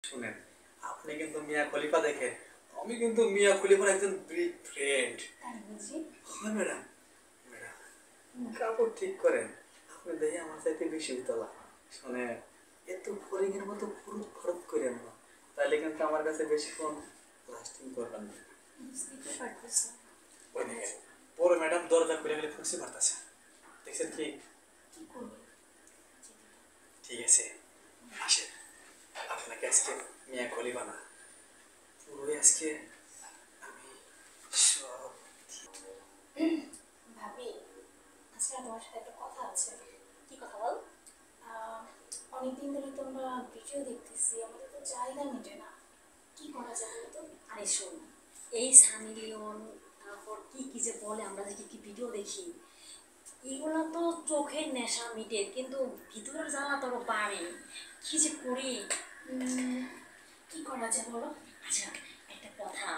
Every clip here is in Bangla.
শুনেন, আপনি কিন্তু মিয়া খলিফা দেখে, আমি কিন্তু মিয়া খলিফার একজন বিগ ফ্রেন্ড। হ্যাঁ ম্যাডাম, ম্যাডাম কাপড় ঠিক করেন, আপনি দেখে আমার চাইতে বেশি উতলা। শোনেন, এত ফরিংয়ের মতো ফুরুত ফরত করেন না, তাহলে কিন্তু আমার কাছে বেশিক্ষণ লাস্টিং করবেন না। ওই দেখেন বড় ম্যাডাম দরজা খুলে গেলে খুঁজতে পারতেছে, দেখছেন কি? ঠিক আছে, আসেন, আপনাকে আজকে মিয়া খলিফা না, পুরোই আজকে আমি সব। ভাবি, আজকে তোমার সাথে একটা কথা আছে। কি কথা বল? অনেকদিন ধরে তোমরা ভিডিও দেখতেছি, আমাদের তো চাহিদা মেটে না, কি করা যায় বলতো? আরে শোন, এই সানি লিওন, তারপর কি কি যে বলে, আমরা যে কি ভিডিও দেখি, এগুলো তো চোখের নেশা মিটে, কিন্তু ভিতরের জ্বালা তো বাড়ে। কি যে করি, কি করা যায় বলো? আচ্ছা একটা কথা,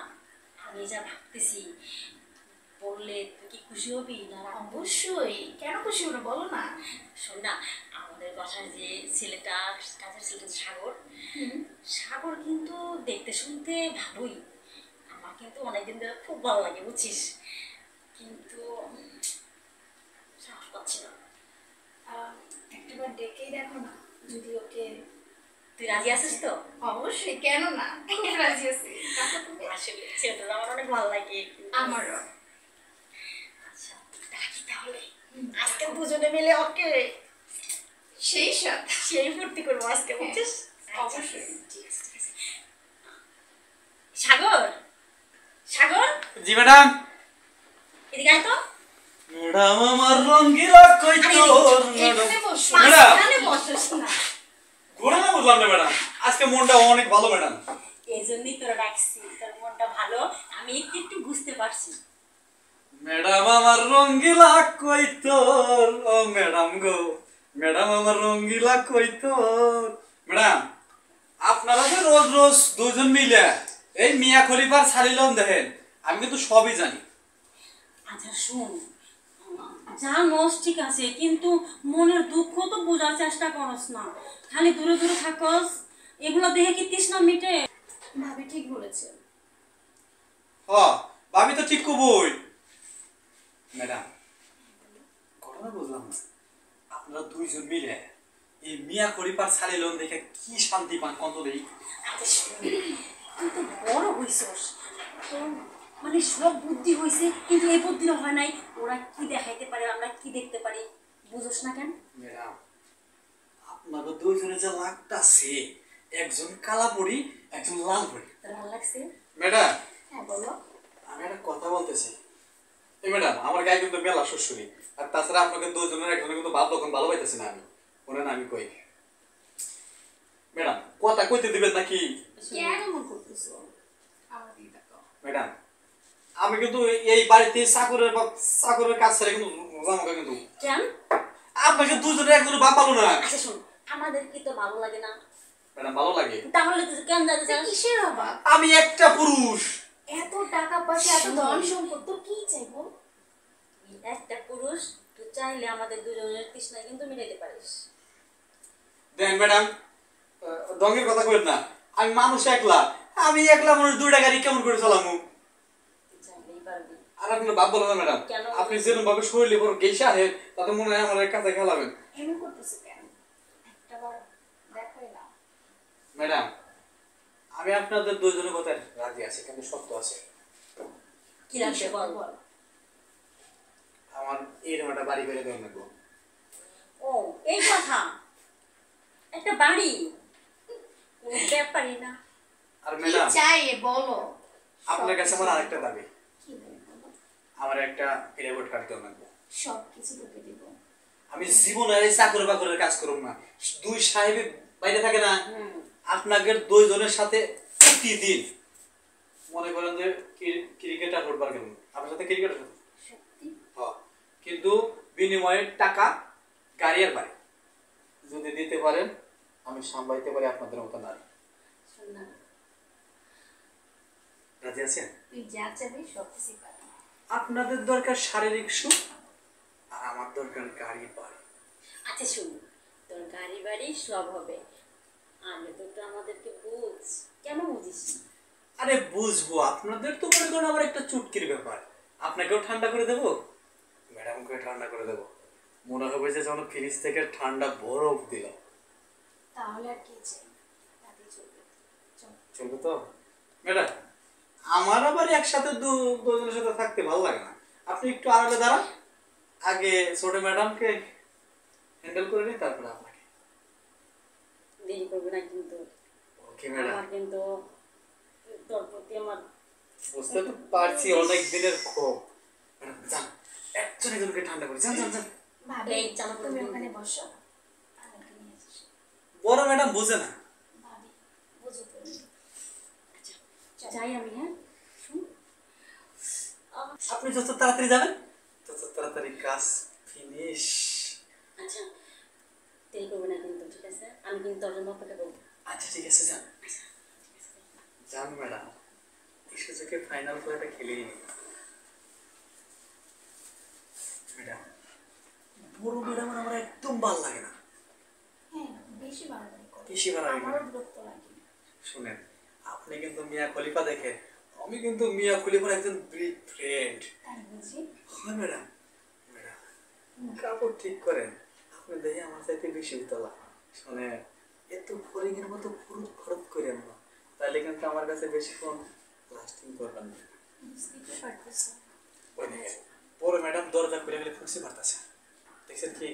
আমি যা ভাবতেছি, বললে তুই কি খুশি হবি না? অবশ্যই, কেন খুশি হলো বলো না। শোন না, আমাদের বাসায় যে ছেলেটা, কাজের ছেলেটা সাগর, সাগর কিন্তু দেখতে শুনতে ভালোই, আমার কিন্তু অনেকদিন ধরে খুব ভালো লাগে বুঝছিস, কিন্তু সাহস পাচ্ছি না। একটাবার ডেকেই দেখো না, যদি ওকে। তুই রাজি আছিস তো? অবশ্যই, কেন না, খুব রাজি আছি। আসলে ছেলেটা আমার অনেক ভালো লাগে। আমারও। আচ্ছা রাখি তাহলে, আজকে দুজনে মিলে ওকে সেই সাথ সেই ফুর্তি করবো আজকে, বুঝছিস? অবশ্যই। ঠিক আছে, ঠিক আছে। সাগর, সাগর। জি ম্যাডাম। এদিকে আয় তো। ম্যাডাম আমার রঙ্গিলা কই তোর? এখানে বসো। ম্যাডাম এখানে বসোস না। ঘোরা না, বুঝলাম না ম্যাডাম, আজকে মনটা অনেক ভালো ম্যাডাম। এই জন্যই তোরা রাখছি, তোর মনটা ভালো, আমি একটু একটু বুঝতে পারছি। ম্যাডাম আমার রঙ্গিলা কই তোর? ও ম্যাডাম গো, ম্যাডাম আমার রঙ্গিলা কই তোর? ম্যাডাম আপনারা যে রোজ রোজ দুজন মিলে এই মিয়া খলিফার সালিলন দেখেন, আমি কিন্তু সবই জানি। আচ্ছা শোন, জানোস ঠিক আছে, কিন্তু মনের দুঃখ তো বোঝার চেষ্টা করস না, খালি দূরে দূরে থাকস, এগুলো দেখে কি তৃষ্ণা মিটে? ভাবি ঠিক বলেছে। হ, ভাবি তো ঠিক কবই। ম্যাডাম ঘটনা বুঝলাম না, আপনারা দুইজন মিলে এই মিয়া খলিফার সালিলন দেখে কি শান্তি পান কত দেই? আচ্ছা শোন, তুই তো বড় হইছস, তোর মানে সব বুদ্ধি হয়েছে, কিন্তু এই বুদ্ধিটা হয় নাই। ওরা কি দেখাইতে পারে, আমরা কি দেখতে পারি, বুঝোস না কেন? ম্যাডাম আপনাদের দুইজনে যে লাগতাছে, একজন কালা পড়ি, একজন লাল পড়ি। তোর ভালো লাগছে? ম্যাডাম হ্যাঁ বলো। আমি একটা কথা বলতেছি। এই ম্যাডাম আমার গায়ে কিন্তু মেলা শ্বশুরি, আর তাছাড়া আপনাকে দুজনের একজনের কিন্তু ভাব লক্ষণ ভালো পাইতেছি না আমি, ওনে না আমি কই। ম্যাডাম কথা কইতে দিবেন নাকি? কেন এমন করতেছো? আমার দিকে তাকাও। ম্যাডাম আমি কিন্তু এই বাড়িতে চাকরের কাজ ছেড়ে কিন্তু জামাকা কিন্তু কেন? আপনাকে দুজনের একজনের ভাব ভালো না। আচ্ছা শোন, আমাদের কি তো ভালো লাগে না? ম্যাডাম ভালো লাগে, তাহলে তুই কেন যাতে চাস? কিসের অভাব? আমি একটা পুরুষ। এত টাকা পয়সা, এত ধন সম্পদ, তোর কি চাইবো? একটা পুরুষ, তুই চাইলে আমাদের দুজনের তৃষ্ণা কিন্তু মিটাইতে পারিস। দেন ম্যাডাম, ডঙ্গের কথা কইেন না, আমি মানুষ একলা, আমি একলা মানুষ দুইটা গাড়ি কেমন করে চালামু? তুই চাইলেই পারবি। আর আপনার বাপ বলো না ম্যাডাম, কেন? আপনি যেরকম ভাবে শরীরে বড় গেসা হে, তাতে মনে হয় আমার কাছে খেলাবেন। এমন করতেছো কেন? একটাবার দেখাই না। ম্যাডাম আমি আপনাদের দুইজনের কথা রাজি আছি, কিন্তু সত্য আছে। কি লাগবে বল? বল। আমার এইরকম একটা বাড়ি করে দেওয়া লাগবো। ও এই কথা, একটা বাড়ি ব্যাপারই না। আর কি ম্যাডাম চাই বলো? আপনার কাছে আমার আরেকটা দাবি, কি বলো? আমার একটা প্রাইভেট কার দেওয়া লাগবো। সব কিছু তোকে দিব। আমি জীবনে এই চাকর বাকরের কাজ করব না, দুই সাহেবে বাইরে থাকে না, আপনাদের দুইজনের সাথে প্রতিদিন মনে করেন যে ক্রিকেট আর ফুটবল খেলুন, আপনার সাথে ক্রিকেট সত্যি? হ্যাঁ, কিন্তু বিনিময়ে টাকা, গাড়ি আর বাড়ি যদি দিতে পারেন, আমি সামলাইতে পারি আপনাদের মতো নারী। শোন না, রাজি আছেন? তুই যা চাবি সব কিছু পাবি। আপনাদের দরকার শারীরিক সুখ, আর আমার দরকার গাড়ি বাড়ি। আচ্ছা শুন, তোর গাড়ি বাড়ি সব হবে, আগে তো একটু আমাদেরকে বুঝ। কেন বুঝিস না? আরে বুঝবো, আপনাদের তো মনে করেন আমার একটা চুটকির ব্যাপার। আপনাকেও ঠান্ডা করে দেবো, ম্যাডামকে ঠান্ডা করে দেবো। মনে হবে যে যেন ফ্রিজ থেকে ঠান্ডা বরফ দিল। তাহলে আর কি চাই, তাতেই চলবে। চল। চলবে তো ম্যাডাম? আমার আবার একসাথে দুজনের সাথে থাকতে ভালো লাগে না। আপনি একটু আড়ালে দাঁড়ান, আগে ছোট ম্যাডামকে হ্যান্ডেল করে নিই, তারপরে আপনাকে। দেরি করবে না কিন্তু। Okay madam. আমার কিন্তু তোর প্রতি আমার বুঝতে তো পারছি অনেক দিনের ক্ষোভ। ম্যাডাম যান, একজন একজনকে ঠান্ডা করে যান যান যান। ভাবি এই চালু করে তুমি দিন। ওখানে বসো, আমি ওকে নিয়ে আসছি। বড় ম্যাডাম বোঝে না। ভাবি বুঝো তো। আচ্ছা, যাই আমি। হ্যাঁ শুন, আপনি যত তাড়াতাড়ি যাবেন তত তাড়াতাড়ি কাজ ফিনিশ। আচ্ছা দেরি করবে না কিন্তু, ঠিক আছে? আমি কিন্তু তোর জন্য অপেক্ষা করবো। আচ্ছা ঠিক আছে, যান যান ম্যাডাম, এই সুযোগে ফাইনাল খেলাটা খেলেই নিই। ম্যাডাম, বড় ম্যাডাম আমার একদম ভাল লাগে না। হ্যাঁ বেশি বাড়াবাড়ি করো, বেশি বাড়াবাড়ি করে। আমারও বিরক্ত লাগে। শুনেন, আপনি কিন্তু মিয়া খলিফা দেখে, আমি কিন্তু মিয়া খলিফার একজন বিগ ফ্রেন্ড। তাই বুঝি? হয় ম্যাডাম। ম্যাডাম কাপড় ঠিক করেন, আপনি দেখে আমার চাইতে বেশি উতলা। শুনেন, এত ফরিংয়ের মতো ফুরুত ফরত করেন না, তাহলে কিন্তু আমার কাছে বেশিক্ষণ লাস্টিং করবেন না। বুঝতেই তো পারতেছো। ওই দেখেন, বড় ম্যাডাম দরজা খুলে গেলে খুশি পারতেছে। দেখছেন কি?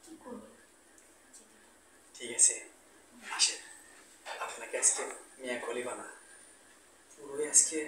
কি করবে? ঠিক আছে, আসেন। আপনাকে আজকে মিয়া খলিফা না, পুরোই আজকে